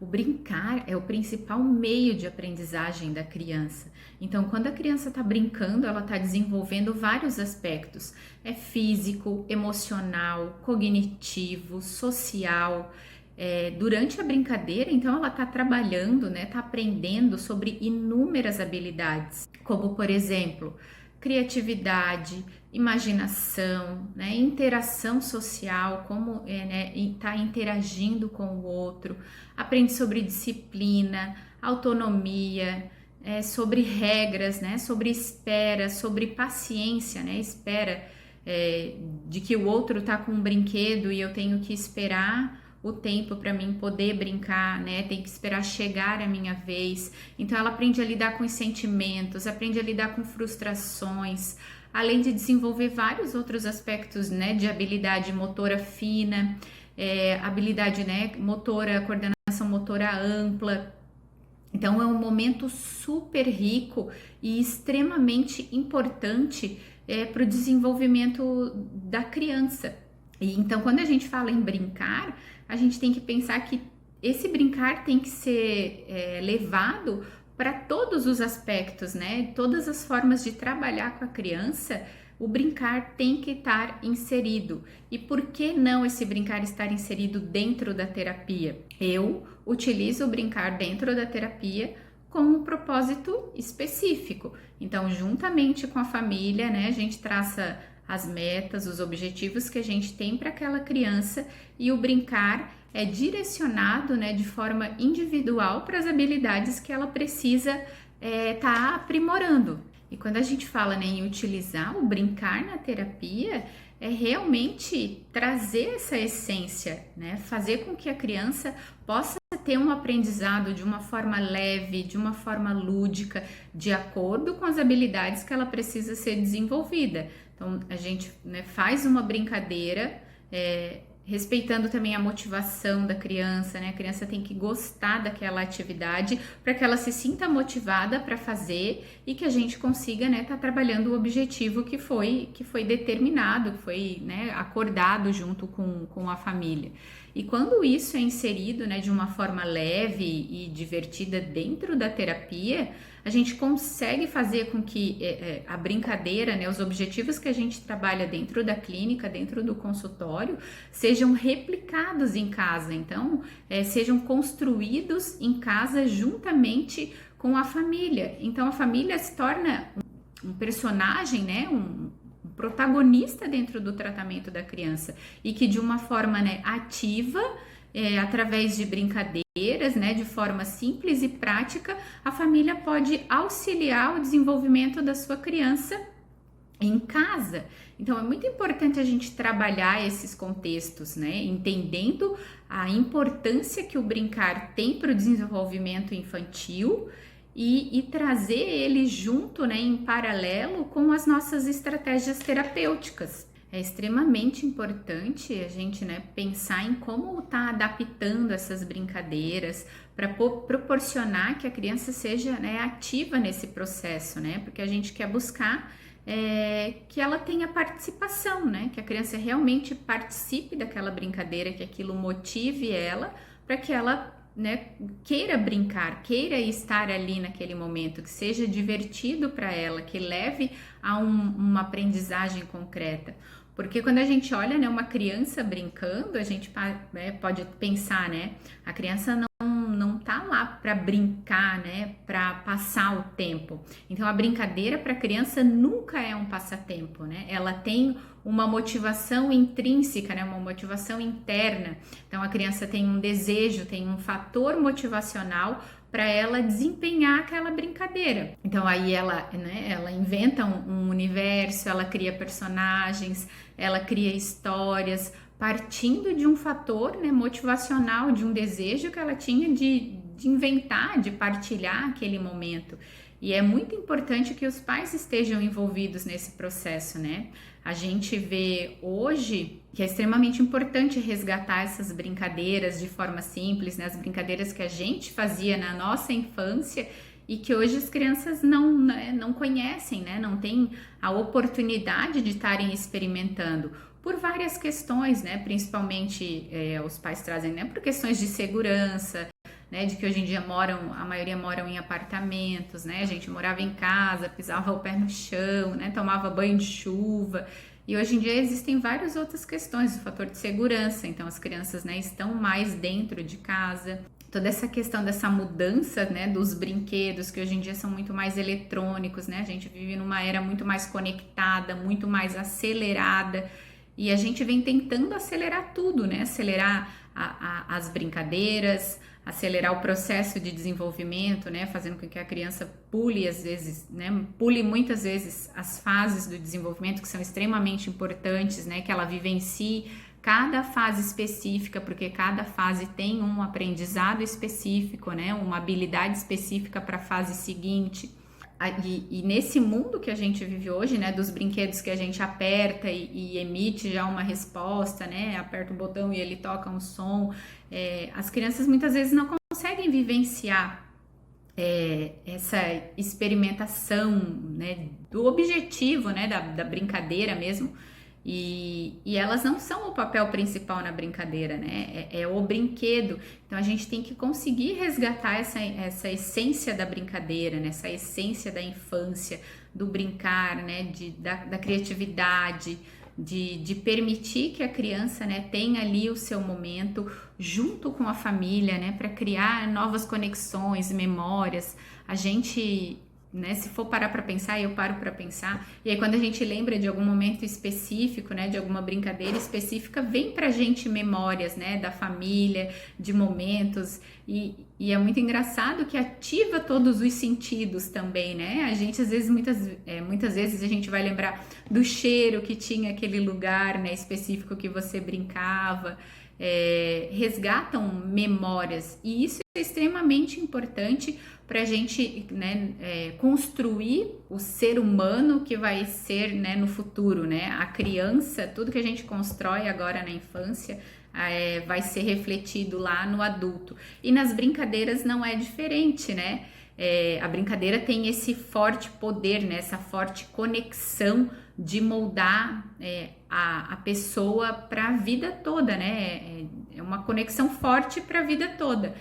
O brincar é o principal meio de aprendizagem da criança. Então, quando a criança está brincando, ela está desenvolvendo vários aspectos. É físico, emocional, cognitivo, social. Durante a brincadeira, então, ela está trabalhando, né? Está aprendendo sobre inúmeras habilidades, como, por exemplo, criatividade, imaginação, né, interação social, como né, tá interagindo com o outro, aprende sobre disciplina, autonomia, sobre regras, né, sobre espera, sobre paciência, né, espera de que o outro tá com um brinquedo e eu tenho que esperar o tempo para mim poder brincar, né? Tem que esperar chegar a minha vez. Então ela aprende a lidar com os sentimentos, aprende a lidar com frustrações, além de desenvolver vários outros aspectos, né? De habilidade motora fina, habilidade, né? Motora, coordenação motora ampla. Então é um momento super rico e extremamente importante para o desenvolvimento da criança. E então, quando a gente fala em brincar, a gente tem que pensar que esse brincar tem que ser levado para todos os aspectos, né? Todas as formas de trabalhar com a criança, o brincar tem que estar inserido. E por que não esse brincar estar inserido dentro da terapia? Eu utilizo o brincar dentro da terapia com um propósito específico. Então, juntamente com a família, né, a gente traça as metas, os objetivos que a gente tem para aquela criança e o brincar é direcionado, né, de forma individual para as habilidades que ela precisa tá aprimorando. E quando a gente fala, né, em utilizar o brincar na terapia, é realmente trazer essa essência, né, fazer com que a criança possa ter um aprendizado de uma forma leve, de uma forma lúdica, de acordo com as habilidades que ela precisa ser desenvolvida. Então, a gente, né, faz uma brincadeira, respeitando também a motivação da criança, né? A criança tem que gostar daquela atividade para que ela se sinta motivada para fazer e que a gente consiga, né, tá trabalhando o objetivo que foi determinado, que foi, né, acordado junto com a família. E quando isso é inserido, né, de uma forma leve e divertida dentro da terapia, a gente consegue fazer com que a brincadeira, né, os objetivos que a gente trabalha dentro da clínica, dentro do consultório, sejam replicados em casa. Então, sejam construídos em casa juntamente com a família. Então, a família se torna um personagem, né, um protagonista dentro do tratamento da criança e que de uma forma, né, ativa, através de brincadeiras, né, de forma simples e prática, a família pode auxiliar o desenvolvimento da sua criança em casa. Então é muito importante a gente trabalhar esses contextos, né, entendendo a importância que o brincar tem para o desenvolvimento infantil e trazer ele junto, né, em paralelo com as nossas estratégias terapêuticas. É extremamente importante a gente, né, pensar em como está adaptando essas brincadeiras para proporcionar que a criança seja, né, ativa nesse processo, né, porque a gente quer buscar que ela tenha participação, né, que a criança realmente participe daquela brincadeira, que aquilo motive ela para que ela, né, queira brincar, queira estar ali naquele momento, que seja divertido para ela, que leve a uma aprendizagem concreta. Porque quando a gente olha, né, uma criança brincando, a gente pode pensar, né, a criança não tá lá para brincar, né, para passar o tempo. Então a brincadeira para a criança nunca é um passatempo, né? Ela tem uma motivação intrínseca, né, uma motivação interna. Então a criança tem um desejo, tem um fator motivacional para ela desempenhar aquela brincadeira. Então aí ela, né, ela inventa um universo, ela cria personagens, ela cria histórias, partindo de um fator, né, motivacional, de um desejo que ela tinha de inventar, de partilhar aquele momento. E é muito importante que os pais estejam envolvidos nesse processo, né? A gente vê hoje que é extremamente importante resgatar essas brincadeiras de forma simples, né? As brincadeiras que a gente fazia na nossa infância e que hoje as crianças não conhecem, né? Não têm a oportunidade de estarem experimentando por várias questões, né? Principalmente os pais trazem, né, por questões de segurança, né, de que hoje em dia a maioria moram em apartamentos, né, a gente morava em casa, pisava o pé no chão, né, tomava banho de chuva, e hoje em dia existem várias outras questões, o fator de segurança, então as crianças, né, estão mais dentro de casa. Toda essa questão dessa mudança, né, dos brinquedos, que hoje em dia são muito mais eletrônicos, né, a gente vive numa era muito mais conectada, muito mais acelerada, e a gente vem tentando acelerar tudo, né, acelerar as brincadeiras, acelerar o processo de desenvolvimento, né, fazendo com que a criança pule às vezes, né, pule muitas vezes as fases do desenvolvimento que são extremamente importantes, né, que ela vivencie cada fase específica, porque cada fase tem um aprendizado específico, né, uma habilidade específica para a fase seguinte. E nesse mundo que a gente vive hoje, né, dos brinquedos que a gente aperta e emite já uma resposta, né, aperta o botão e ele toca um som, as crianças muitas vezes não conseguem vivenciar essa experimentação, né, do objetivo, né, da brincadeira mesmo, e elas não são o papel principal na brincadeira, né? É o brinquedo. Então a gente tem que conseguir resgatar essa essência da brincadeira, né? Essa essência da infância, do brincar, né? Da criatividade, de permitir que a criança, né, tenha ali o seu momento junto com a família, né? Para criar novas conexões, memórias. A gente, né, se for parar para pensar, eu paro para pensar, e aí quando a gente lembra de algum momento específico, né, de alguma brincadeira específica, vem pra gente memórias, né, da família, de momentos, e é muito engraçado que ativa todos os sentidos também, né, a gente às vezes, muitas vezes a gente vai lembrar do cheiro que tinha aquele lugar, né, específico que você brincava, resgatam memórias, e isso é extremamente importante para a gente, né, construir o ser humano que vai ser, né, no futuro, né? A criança, tudo que a gente constrói agora na infância vai ser refletido lá no adulto. E nas brincadeiras não é diferente, né? A brincadeira tem esse forte poder, né, essa forte conexão de moldar a pessoa para a vida toda, né? É uma conexão forte para a vida toda.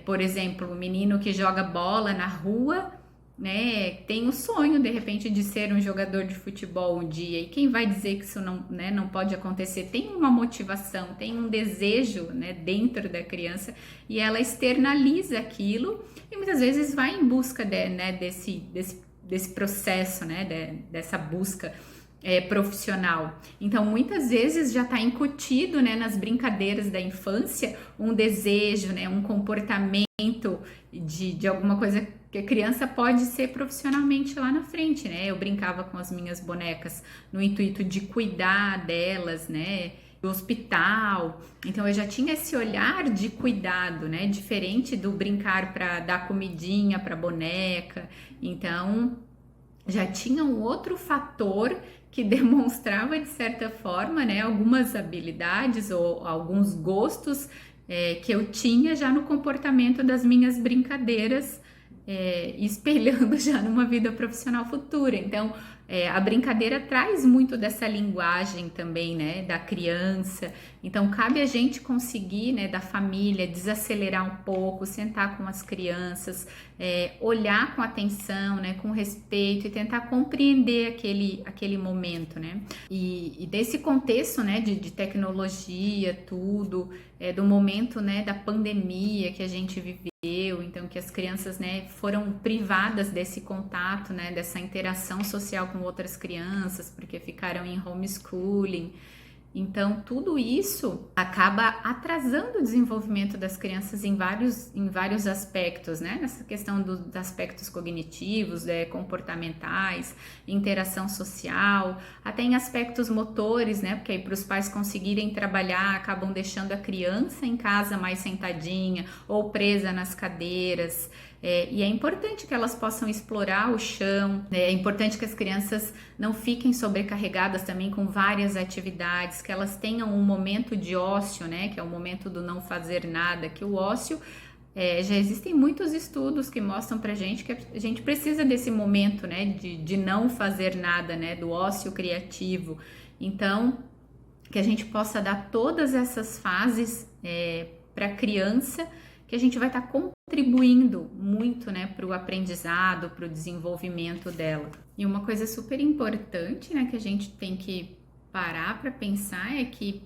Por exemplo, o menino que joga bola na rua, né, tem o sonho de repente de ser um jogador de futebol um dia, e quem vai dizer que isso não, né, não pode acontecer? Tem uma motivação, tem um desejo, né, dentro da criança, e ela externaliza aquilo e muitas vezes vai em busca né, desse processo, né, dessa busca profissional. Então, muitas vezes já está incutido, né, nas brincadeiras da infância um desejo, né, um comportamento de alguma coisa que a criança pode ser profissionalmente lá na frente, né? Eu brincava com as minhas bonecas no intuito de cuidar delas, né, do hospital. Então eu já tinha esse olhar de cuidado, né, diferente do brincar para dar comidinha para boneca. Então já tinha um outro fator que demonstrava de certa forma, né, algumas habilidades ou alguns gostos que eu tinha já no comportamento das minhas brincadeiras, espelhando já numa vida profissional futura. Então, a brincadeira traz muito dessa linguagem também, né, da criança. Então, cabe a gente conseguir, né, da família, desacelerar um pouco, sentar com as crianças, olhar com atenção, né, com respeito e tentar compreender aquele momento, né. E desse contexto, né, de tecnologia, tudo, do momento, né, da pandemia que a gente viveu, então que as crianças, né, foram privadas desse contato, né, dessa interação social com outras crianças, porque ficaram em homeschooling. Então, tudo isso acaba atrasando o desenvolvimento das crianças em vários aspectos, né? Nessa questão dos aspectos cognitivos, comportamentais, interação social, até em aspectos motores, né? Porque aí para os pais conseguirem trabalhar, acabam deixando a criança em casa mais sentadinha ou presa nas cadeiras. E é importante que elas possam explorar o chão, é importante que as crianças não fiquem sobrecarregadas também com várias atividades, que elas tenham um momento de ócio, né, que é o momento do não fazer nada, que o ócio, já existem muitos estudos que mostram pra gente que a gente precisa desse momento, né, de não fazer nada, né, do ócio criativo. Então, que a gente possa dar todas essas fases para a criança, que a gente vai estar contribuindo muito, né, para o aprendizado, para o desenvolvimento dela. E uma coisa super importante, né, que a gente tem que parar para pensar é que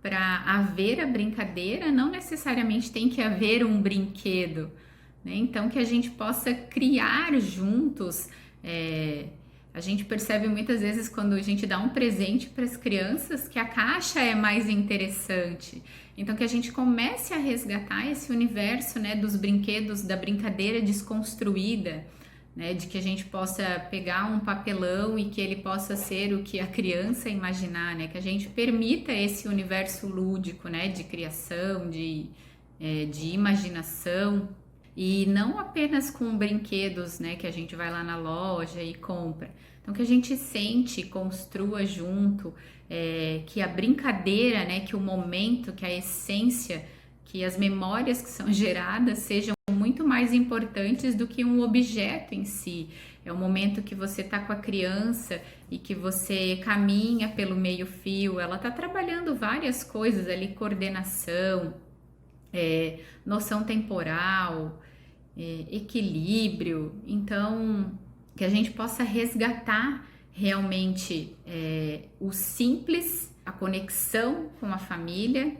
para haver a brincadeira, não necessariamente tem que haver um brinquedo, né? Então, que a gente possa criar juntos. A gente percebe muitas vezes quando a gente dá um presente para as crianças que a caixa é mais interessante. Então, que a gente comece a resgatar esse universo, né, dos brinquedos, da brincadeira desconstruída, né, de que a gente possa pegar um papelão e que ele possa ser o que a criança imaginar, né, que a gente permita esse universo lúdico, né, de criação, de imaginação, e não apenas com brinquedos, né, que a gente vai lá na loja e compra. Então, que a gente sente, construa junto, que a brincadeira, né, que o momento, que a essência, que as memórias que são geradas sejam muito mais importantes do que um objeto em si. É o momento que você está com a criança e que você caminha pelo meio-fio, ela está trabalhando várias coisas ali, coordenação, noção temporal, equilíbrio. Então, que a gente possa resgatar realmente o simples, a conexão com a família,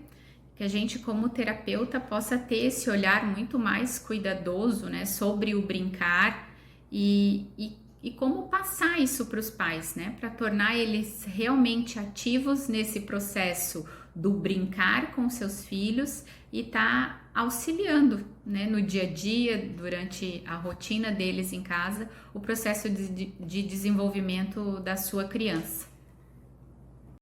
que a gente como terapeuta possa ter esse olhar muito mais cuidadoso, né, sobre o brincar e como passar isso para os pais, né, para tornar eles realmente ativos nesse processo do brincar com seus filhos e tá auxiliando, né, no dia a dia, durante a rotina deles em casa, o processo de desenvolvimento da sua criança.